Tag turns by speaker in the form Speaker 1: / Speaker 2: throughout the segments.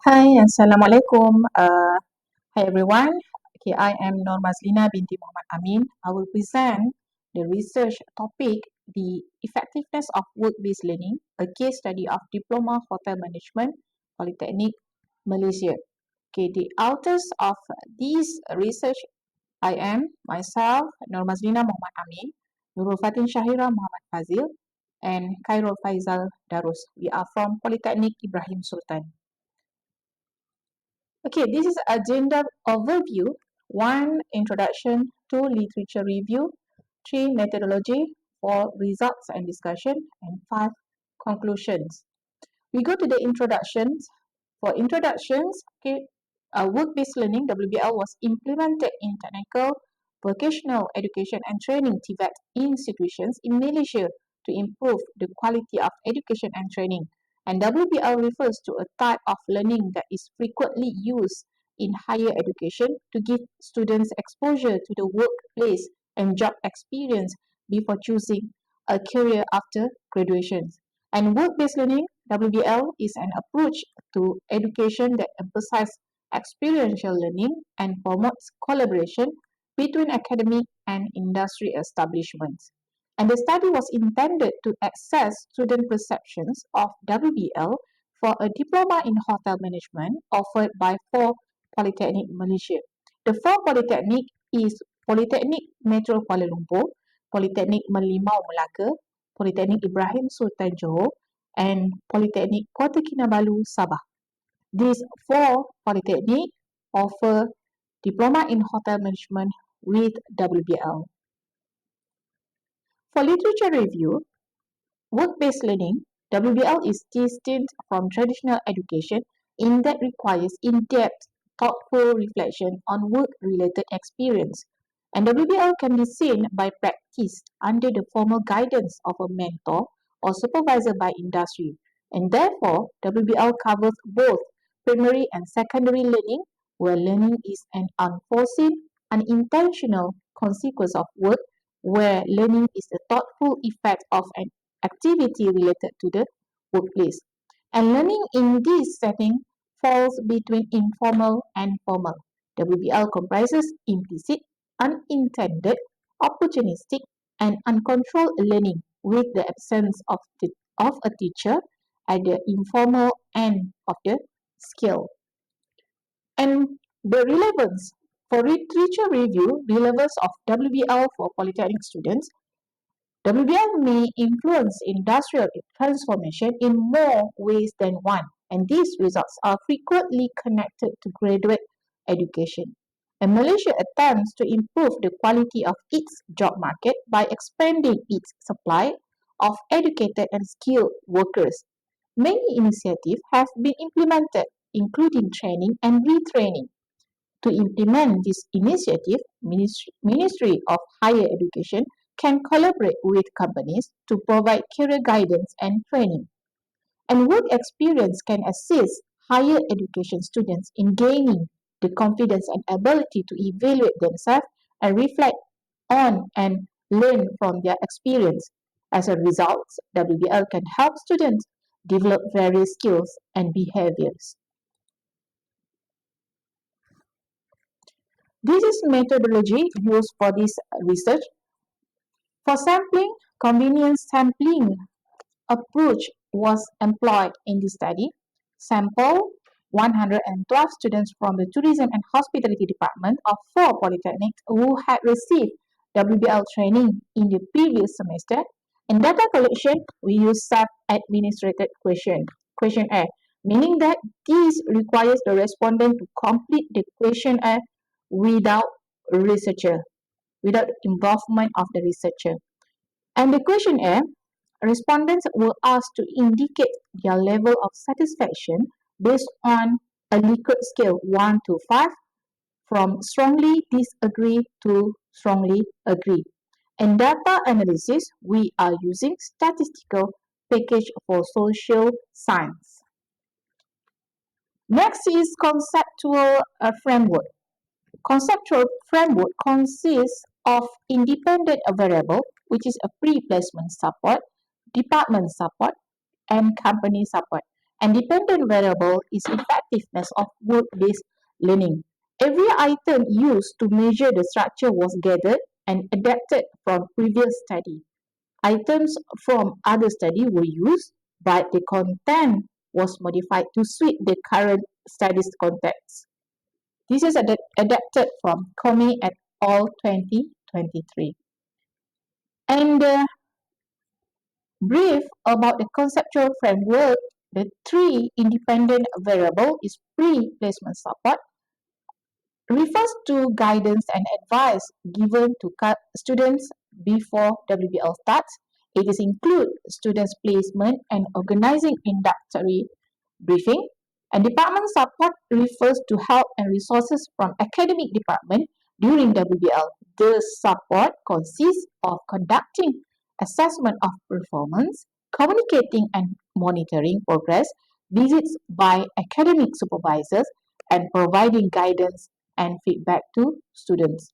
Speaker 1: Hi, Assalamualaikum. Hi everyone. Okay, I am Nur Mazlina binti Muhammad Amin. I will present the research topic, the effectiveness of work-based learning, a case study of Diploma Hotel Management, Polytechnic, Malaysia. Okay, the authors of this research, I am myself, Nur Mazlina Muhammad Amin, Nurul Fatin Shahira Muhammad Fazil, and Khairul Faizal Darus. We are from Polytechnic Ibrahim Sultan. Okay, this is agenda overview. 1. Introduction. 2. Literature review. 3. Methodology. 4. Results and discussion. And 5. Conclusions. We go to the introductions. For introductions, okay, work-based learning (WBL) was implemented in technical, vocational education and training (TVET) institutions in Malaysia to improve the quality of education and training. And WBL refers to a type of learning that is frequently used in higher education to give students exposure to the workplace and job experience before choosing a career after graduation. And work-based learning (WBL) is an approach to education that emphasizes experiential learning and promotes collaboration between academic and industry establishments. And the study was intended to assess student perceptions of WBL for a diploma in hotel management offered by 4 Polytechnic Malaysia. The 4 Polytechnic is Polytechnic Metro Kuala Lumpur, Polytechnic Merlimau Melaka, Polytechnic Ibrahim Sultan Johor, and Polytechnic Kota Kinabalu, Sabah. These 4 Polytechnic offer Diploma in Hotel Management with WBL. For literature review, work-based learning, WBL is distinct from traditional education in that requires in-depth, thoughtful reflection on work-related experience. And WBL can be seen by practice under the formal guidance of a mentor or supervisor by industry. And therefore, WBL covers both primary and secondary learning, where learning is an unforeseen, unintentional consequence of work, where learning is the thoughtful effect of an activity related to the workplace. And learning in this setting falls between informal and formal. WBL comprises implicit, unintended, opportunistic, and uncontrolled learning with the absence of a teacher at the informal end of the scale. And the relevance for literature review, relevance of WBL for polytechnic students. WBL may influence industrial transformation in more ways than one, and these results are frequently connected to graduate education. And Malaysia attempts to improve the quality of its job market by expanding its supply of educated and skilled workers. Many initiatives have been implemented, including training and retraining. To implement this initiative, Ministry of Higher Education can collaborate with companies to provide career guidance and training. And work experience can assist higher education students in gaining the confidence and ability to evaluate themselves and reflect on and learn from their experience. As a result, WBL can help students develop various skills and behaviors. This is methodology used for this research. For sampling, convenience sampling approach was employed in the study. Sample 112 students from the Tourism and Hospitality Department of 4 Polytechnics who had received WBL training in the previous semester. In data collection, we use self-administrated questionnaire, meaning that this requires the respondent to complete the questionnaire without without involvement of the researcher. And the questionnaire, respondents were asked to indicate their level of satisfaction based on a Likert scale 1 to 5, from strongly disagree to strongly agree. In data analysis, we are using statistical package for social science. Next is conceptual framework. Conceptual framework consists of independent variable, which is a pre-placement support, department support, and company support. And dependent variable is effectiveness of work-based learning. Every item used to measure the structure was gathered and adapted from previous study. Items from other study were used, but the content was modified to suit the current study's context. This is adapted from Comey et al. 2023. And brief about the conceptual framework, the three independent variable is pre-placement support, refers to guidance and advice given to students before WBL starts. It is include students' placement and organizing inductory briefing. And department support refers to help and resources from academic department during WBL. The support consists of conducting assessment of performance, communicating and monitoring progress, visits by academic supervisors, and providing guidance and feedback to students.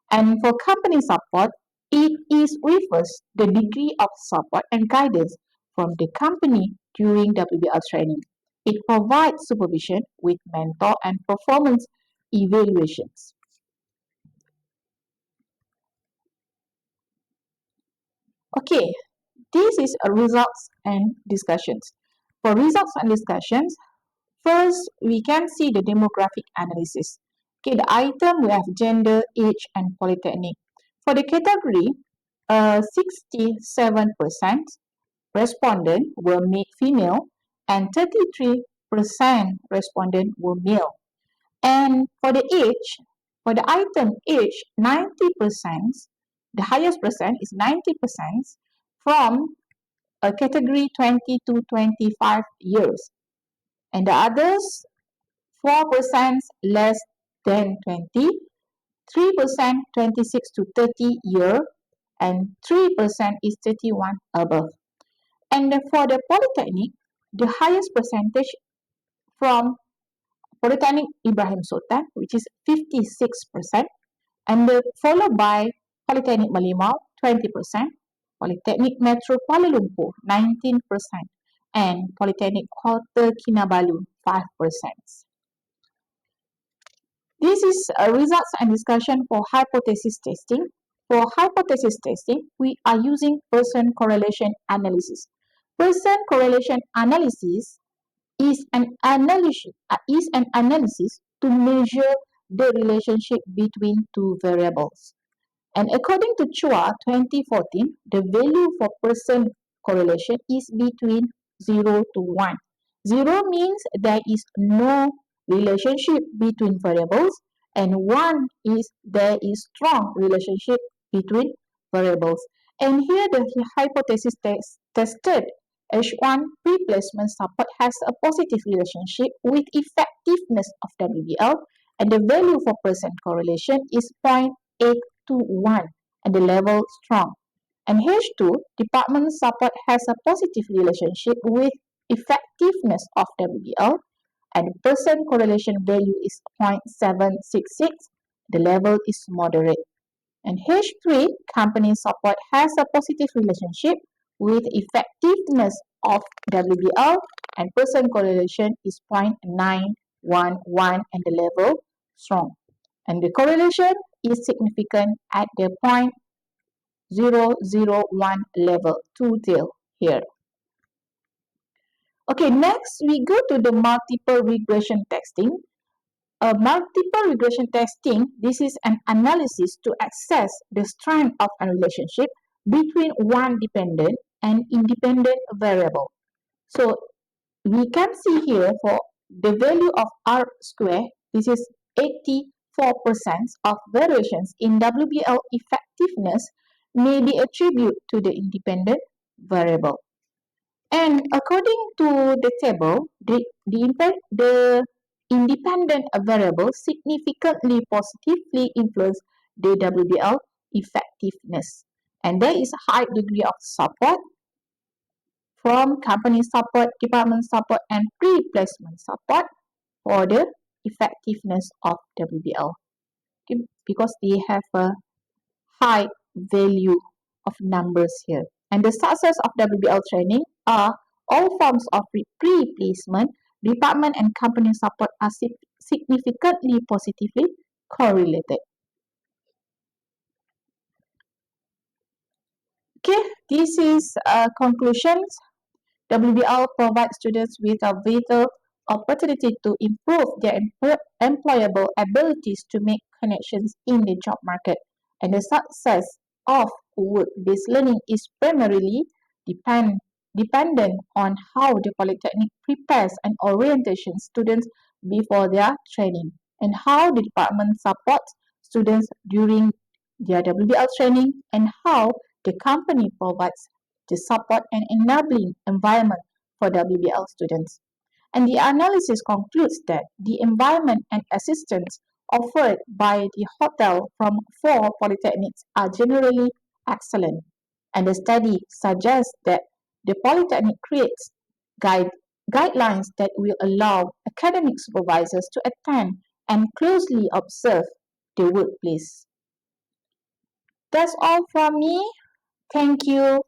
Speaker 1: And for company support, it is refers the degree of support and guidance from the company during WBL training. It provides supervision with mentor and performance evaluations. Okay, this is a results and discussions. For results and discussions, first we can see the demographic analysis. Okay, the item we have gender, age, and polytechnic. For the category, 67% respondent were female and 33% respondent were male. And for the item age, 90%, the highest percent is 90% from a category 20 to 25 years. And the others, 4% less than 20, 3% 26 to 30 year, and 3% is 31 above. And for the Polytechnic, the highest percentage from Polytechnic Ibrahim Sultan, which is 56%, and followed by Polytechnic Malimau, 20%, Polytechnic Metro Kuala Lumpur, 19%, and Polytechnic Kota Kinabalu, 5%. This is a results and discussion for hypothesis testing. For hypothesis testing, we are using person correlation analysis. Person correlation analysis is an analysis to measure the relationship between two variables. And according to Chua 2014, the value for person correlation is between 0 to 1. 0 means there is no relationship between variables, and 1 is there is strong relationship between variables. And here the hypothesis tested H1 pre-placement support has a positive relationship with effectiveness of WBL, and the value for percent correlation is 0.8 to 1 and the level strong. And H2, department support has a positive relationship with effectiveness of WBL, and percent correlation value is 0.766. The level is moderate. And H3, company support has a positive relationship with effectiveness of WBL, and percent correlation is 0.911 and the level strong. And the correlation is significant at the 0.001 level, two-tail here. Okay, next we go to the multiple regression testing. Multiple regression testing, this is an analysis to assess the strength of a relationship between one dependent and independent variable. So we can see here for the value of R square, this is 84% of variations in WBL effectiveness may be attributed to the independent variable. And according to the table, the independent variable significantly positively influence the WBL effectiveness. And there is a high degree of support from company support, department support, and pre-placement support for the effectiveness of WBL. Okay, because they have a high value of numbers here. And the success of WBL training are all forms of pre-placement, department and company support are significantly positively correlated. Okay, this is conclusions. WBL provides students with a vital opportunity to improve their employable abilities to make connections in the job market. And the success of work-based learning is primarily dependent on how the Polytechnic prepares and orientation students before their training and how the department supports students during their WBL training and how the company provides the support and enabling environment for WBL students. And the analysis concludes that the environment and assistance offered by the hotel from four polytechnics are generally excellent. And the study suggests that the polytechnic creates guide, guidelines that will allow academic supervisors to attend and closely observe the workplace. That's all from me. Thank you.